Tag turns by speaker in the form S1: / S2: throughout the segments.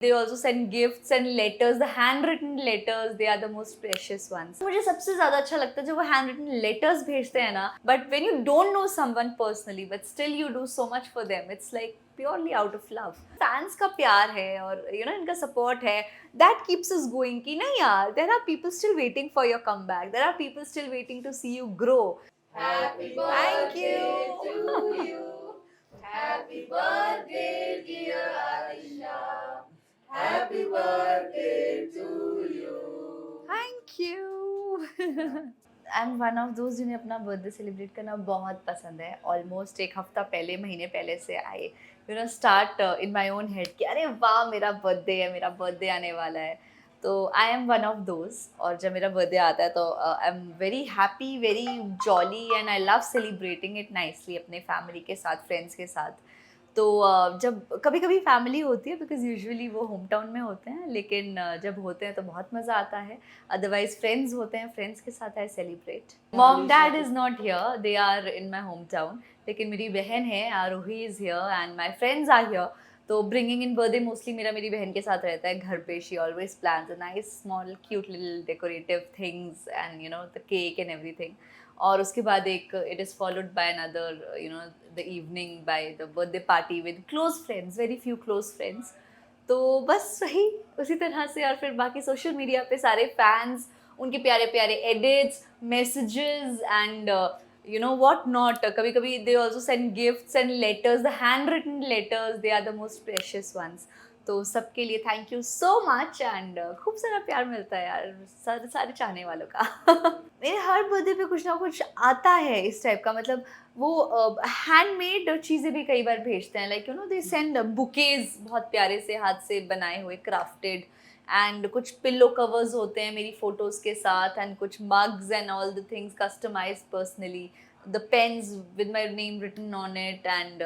S1: They also send gifts and letters, the handwritten letters, they are the most precious ones. मुझे सबसे ज़्यादा अच्छा लगता है जब वो handwritten letters भेजते हैं ना, but when you don't know someone personally, but still you do so much for them, it's like purely out of love. Fans का प्यार है और इनका support है, that keeps us going कि नहीं यार, there are people still waiting for your comeback, there are people still waiting to see you grow.
S2: Happy
S1: Thank
S2: birthday
S1: you.
S2: to you. Happy birthday, dear Alisha. Happy birthday to you.
S1: Thank you. I am one of those जिन्हें अपना birthday celebrate करना बहुत पसंद है. Almost एक हफ्ता पहले, महीने पहले से I start in my own head कि अरे वाह मेरा बर्थडे है, मेरा बर्थडे आने वाला है. तो I am one of those. और जब मेरा बर्थडे आता है तो I am very happy, very jolly and I love celebrating it nicely अपने फैमिली के साथ, फ्रेंड्स के साथ. तो जब कभी कभी फैमिली होती है, बिकॉज यूजुअली वो होम टाउन में होते हैं, लेकिन जब होते हैं तो बहुत मज़ा आता है. अदरवाइज फ्रेंड्स होते हैं, फ्रेंड्स के साथ I celebrate. Mom dad is not here, they are in my home town. लेकिन मेरी बहन है, Aarohi is here and my friends are here. तो ब्रिंगिंग इन बर्थडे मोस्टली मेरा मेरी बहन के साथ रहता है घर पे. She always plans a nice small cute little decorative things and the cake and everything. और उसके बाद एक it is followed by another the evening by the birthday party with close friends, very few close friends. तो बस वही उसी तरह से. और फिर बाकी सोशल मीडिया पे सारे फैंस, उनके प्यारे प्यारे edits, messages and what not. कभी कभी they also send gifts and letters, the hand written letters, they are the most precious ones. तो सबके लिए thank you so much and खूब सारा प्यार मिलता है यार सारे सारे चाहने वालों का. मेरे हर बर्थडे पे कुछ ना कुछ आता है इस टाइप का. मतलब वो हैंडमेड चीज़ें भी कई बार भेजते हैं. लाइक दे सेंड बुकेज, बहुत प्यारे से हाथ से बनाए हुए, क्राफ्टेड. एंड कुछ पिल्लो कवर्स होते हैं मेरी फ़ोटोज़ के साथ, एंड कुछ mugs and all the things customised personally. The pens with my name written on it. And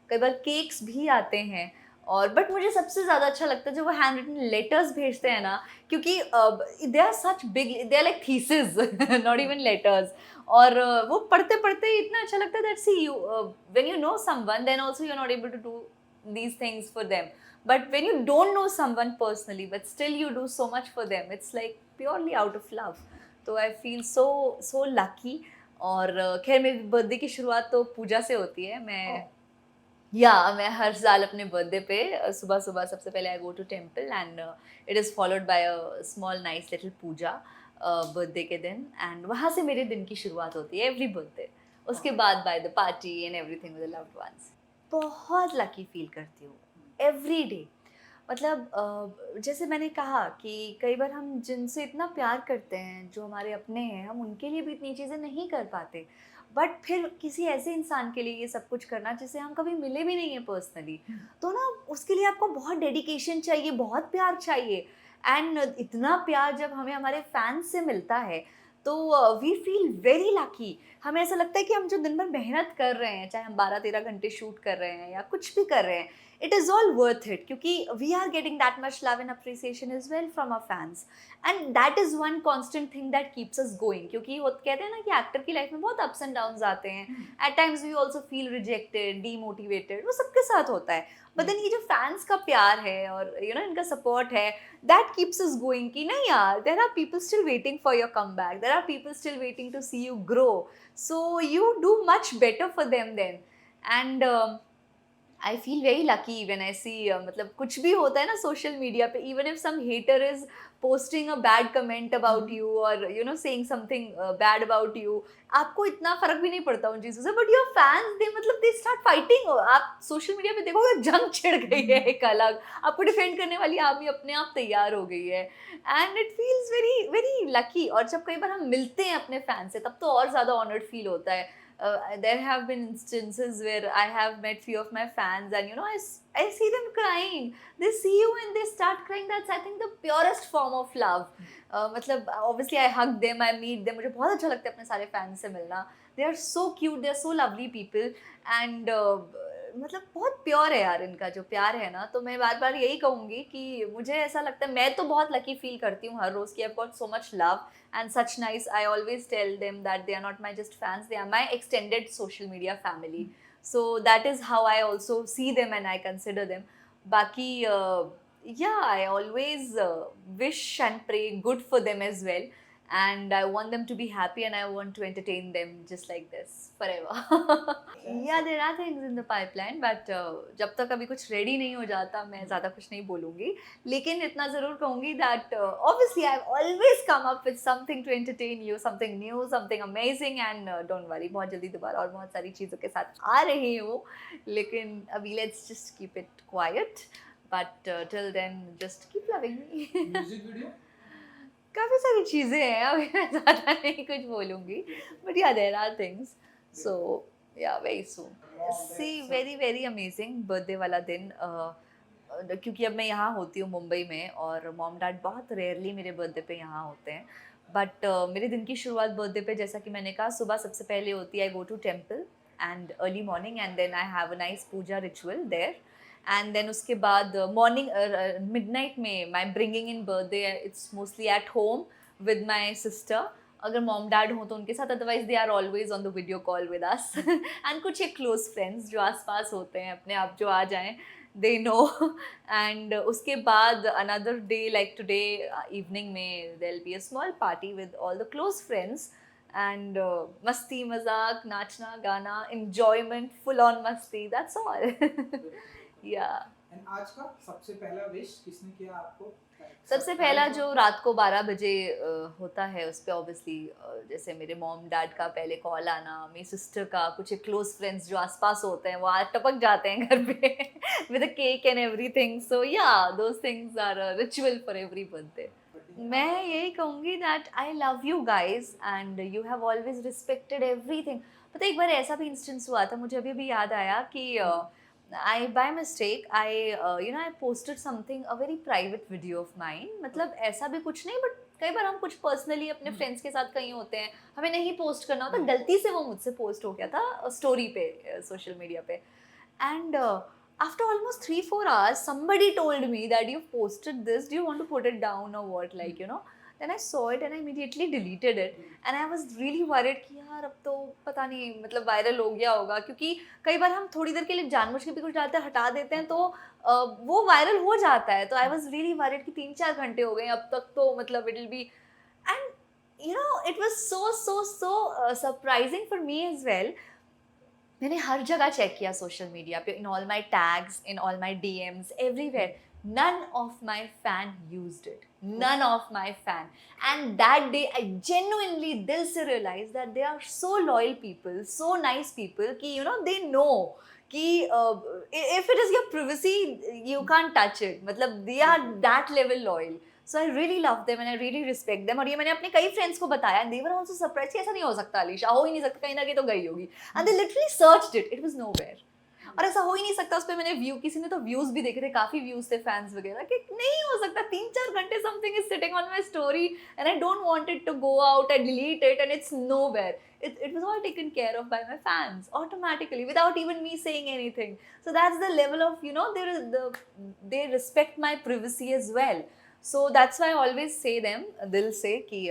S1: कई बार केक्स भी आते हैं. और बट मुझे सबसे ज़्यादा अच्छा लगता है जब वो हैंड रिटन लेटर्स भेजते हैं ना, क्योंकि they are such big, they are like thesis, not even letters. और वो पढ़ते पढ़ते इतना अच्छा लगता है that see you when you know someone then also you are not able to do these things for them. But when you don't know someone personally, but still you do so much for them, it's like purely out of love. तो I feel so lucky. और खैर मेरी birthday की शुरुआत तो पूजा से होती है. मैं हर साल अपने बर्थडे पे सुबह सुबह सबसे पहले I go to temple and it is followed by a small nice little puja birthday के दिन. एंड वहाँ से मेरे दिन की शुरुआत होती है एवरी बर्थडे. उसके बाद by the party and everything with the loved ones. बहुत लकी फील करती हूँ एवरी डे. मतलब जैसे मैंने कहा कि कई बार हम जिनसे इतना प्यार करते हैं, जो हमारे अपने हैं, हम उनके लिए भी इतनी चीज़ें नहीं कर पाते. बट फिर किसी ऐसे इंसान के लिए ये सब कुछ करना जिससे हम कभी मिले भी नहीं हैं पर्सनली, तो ना उसके लिए आपको बहुत डेडिकेशन चाहिए, बहुत प्यार चाहिए. एंड इतना प्यार जब हमें हमारे फैंस से मिलता है तो वी फील वेरी लकी. हमें ऐसा लगता है कि हम जो दिन भर मेहनत कर रहे हैं, चाहे हम 12-13 घंटे शूट कर रहे हैं या कुछ भी कर रहे हैं, it is all worth it, क्योंकि we are getting that much love and appreciation is well from our fans. And that is one constant thing that keeps us going. क्योंकि वो कहते हैं ना कि एक्टर की लाइफ में बहुत अप्स एंड डाउन्स आते हैं. At times we also feel rejected, demotivated, वो सबके साथ होता है. बट देन ये जो फैंस का प्यार है और इनका सपोर्ट है, that keeps us going कि नहीं यार, there are people still waiting for your comeback, there are people still waiting to see you grow, so you do much better for them then. And I feel very lucky when I see मतलब कुछ भी होता है ना social media पे, even if some hater is posting a bad comment about you or saying something bad about you, आपको इतना फर्क भी नहीं पड़ता उन चीज़ों से. बट योर फैंस दे मतलब दे स्टार्ट फाइटिंग. आप सोशल मीडिया पे देखोगे जंग छिड़ गई है एक अलग, आपको डिफेंड करने वाली आर्मी अपने आप तैयार हो गई है. And it feels very very lucky. और जब कई बार हम मिलते हैं अपने फैन से तब तो और ज़्यादा ऑनर्ड फील होता है. There have been instances where I have met few of my fans and I see them crying. They see you and they start crying. That's I think the purest form of love. मतलब obviously I hug them, I meet them. मुझे बहुत अच्छा लगता है अपने सारे fans से मिलना. They are so cute, they are so lovely people and मतलब बहुत प्योर है यार इनका जो प्यार है ना. तो मैं बार बार यही कहूँगी कि मुझे ऐसा लगता है, मैं तो बहुत लकी फील करती हूँ हर रोज़ कि I've got so much love and such nice. I always tell them that they are not my just fans, they are my extended social media family. So that is how I also see them and I consider them. बाकी Yeah, I always wish and pray good for them as well. And I want them to be happy and I want to entertain them just like this forever. Yeah, there are things in the pipeline, but जब तक अभी कुछ ready नहीं हो जाता मैं ज़्यादा कुछ नहीं बोलूँगी. लेकिन इतना ज़रूर कहूँगी that obviously I've always come up with something to entertain you, something new, something amazing, and don't worry, बहुत जल्दी दोबारा और बहुत सारी चीज़ों के साथ आ रही हूँ. लेकिन अभी let's just keep it quiet. But till then, just keep loving me.
S3: Music video
S1: काफ़ी सारी चीज़ें हैं, अभी मैं ज़्यादा नहीं कुछ बोलूँगी. But yeah, there are things. So yeah, very soon. See, very very amazing birthday वाला दिन. क्योंकि अब मैं यहाँ होती हूँ मुंबई में और मॉम डैड बहुत रेयरली मेरे बर्थडे पे यहाँ होते हैं. बट मेरे दिन की शुरुआत बर्थडे पे, जैसा कि मैंने कहा, सुबह सबसे पहले होती है I go to temple and early morning and then I have a nice puja ritual there. And then उसके बाद मॉर्निंग मिडनाइट में my bringing in birthday, it's mostly at home with my sister. अगर मॉम डैड हो तो उनके साथ, otherwise they are always on the video call with us. And कुछ एक क्लोज फ्रेंड्स जो आसपास होते हैं अपने आप जो आ जाएं, दे नो. एंड उसके बाद another day like today evening में there will be a small party with all the close friends. And मस्ती मजाक, नाचना गाना, enjoyment, full on मस्ती, that's all. Yeah.
S3: एंड आज का सबसे पहला विश किसने किया आपको?
S1: सबसे पहला जो रात को 12 बजे होता है उस पर ऑब्वियसली जैसे मेरे मॉम डैड का पहले कॉल आना, मेरी सिस्टर का, कुछ क्लोज फ्रेंड्स जो आसपास होते हैं वो आज टपक जाते हैं घर पे with a cake and everything. So yeah, those things are a ritual for every birthday. मैं यही कहूँगी that I love you guys and you have always respected everything. पता है, एक बार ऐसा भी इंस्टेंस हुआ था, मुझे अभी भी याद आया कि I by mistake I posted something, a very private video of mine. मतलब ऐसा भी कुछ नहीं, बट कई बार हम कुछ पर्सनली अपने फ्रेंड्स के साथ कहीं होते हैं, हमें नहीं पोस्ट करना होता, गलती से वो मुझसे पोस्ट हो गया था स्टोरी पे, सोशल मीडिया पे. And after almost 3-4 hours somebody told me that you posted this, do you want to put it down or what, like you know. Then I saw it and I immediately deleted it and I was really worried कि यार अब तो पता नहीं मतलब viral हो गया होगा, क्योंकि कई बार हम थोड़ी देर के लिए जानबूझ के भी कुछ डालते हैं, हटा देते हैं तो वो वायरल हो जाता है. तो आई वॉज रियली वरिड कि 3-4 घंटे हो गए अब तक, तो मतलब it will be. And you know it was so surprising for me as well. मैंने हर जगह चेक किया सोशल मीडिया पे, in all my tags, in all my DMs, everywhere. None of my fan used it. None of my fan. And that day I genuinely dil se realized that they are so loyal people, so nice people कि you know they know कि if it is your privacy you can't touch it. मतलब they are that level loyal. So I really love them and I really respect them. और ये मैंने अपने कई friends को बताया. They were also surprised कि ऐसा नहीं हो सकता अलीशा, हो ही नहीं सकता, कहीं ना कहीं तो गई होगी. And they literally searched it. It was nowhere. और ऐसा हो ही नहीं सकता. उस पर मैंने व्यू, किसी ने तो व्यूज भी देखे थे, काफी व्यूज थे फैंस वगैरह, कि नहीं हो सकता. 3-4 घंटे something is sitting on my story and I don't want it to go out. I delete it and it's nowhere. It was all taken care of by my fans automatically without even me saying anything. So that's the level of, you know, they respect my privacy as well. So that's why I always say them, dil se ki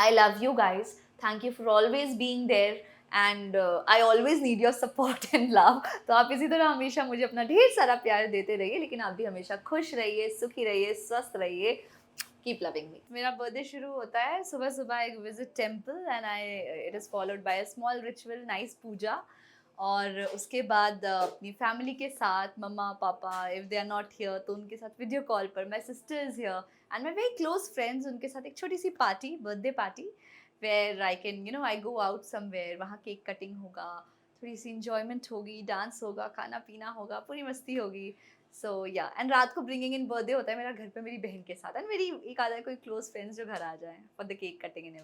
S1: I love you guys. Thank you for always being there. And I always need your support and love. तो आप इसी तरह हमेशा मुझे अपना ढेर सारा प्यार देते रहिए, लेकिन आप भी हमेशा खुश रहिए, सुखी रहिए, स्वस्थ रहिए. Keep loving me. मेरा बर्थडे शुरू होता है सुबह सुबह, एक visit temple and it is followed by a small ritual, nice puja. और उसके बाद अपनी फैमिली के साथ, मम्मा पापा if they are not here तो उनके साथ वीडियो कॉल पर, my sisters here and my very close friends, उनके साथ एक छोटी सी party, birthday party, where I can, you know, I go out somewhere, वहाँ केक कटिंग होगा, थोड़ी सी इंजॉयमेंट होगी, डांस होगा, खाना पीना होगा, पूरी मस्ती होगी. सो या, एंड रात को ब्रिंगिंग इन बर्थडे होता है मेरा घर पे मेरी बहन के साथ, एंड मेरी एक आधा कोई क्लोज फ्रेंड्स जो घर आ जाए for the cake cutting in.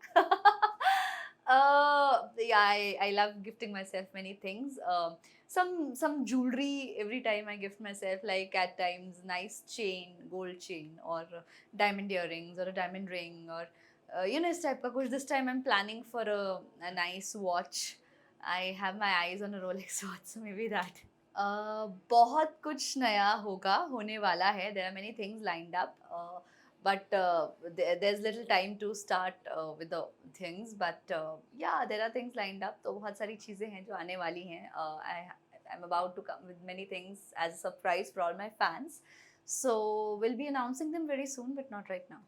S1: Yeah, I love gifting myself many things. Some jewelry every time I gift myself, like at times nice chain, gold chain, or diamond earrings, or a diamond ring, or you know, इस type का कुछ. This time I'm planning for a nice watch. I have my eyes on a Rolex watch, so maybe that. बहुत कुछ नया होगा, होने वाला है. There are many things lined up, but there's little time to start with the things. But yeah, there are things lined up. तो बहुत सारी चीज़ें हैं जो आने वाली हैं. I'm about to come with many things as a surprise for all my fans. So we'll be announcing them very soon, but not right now.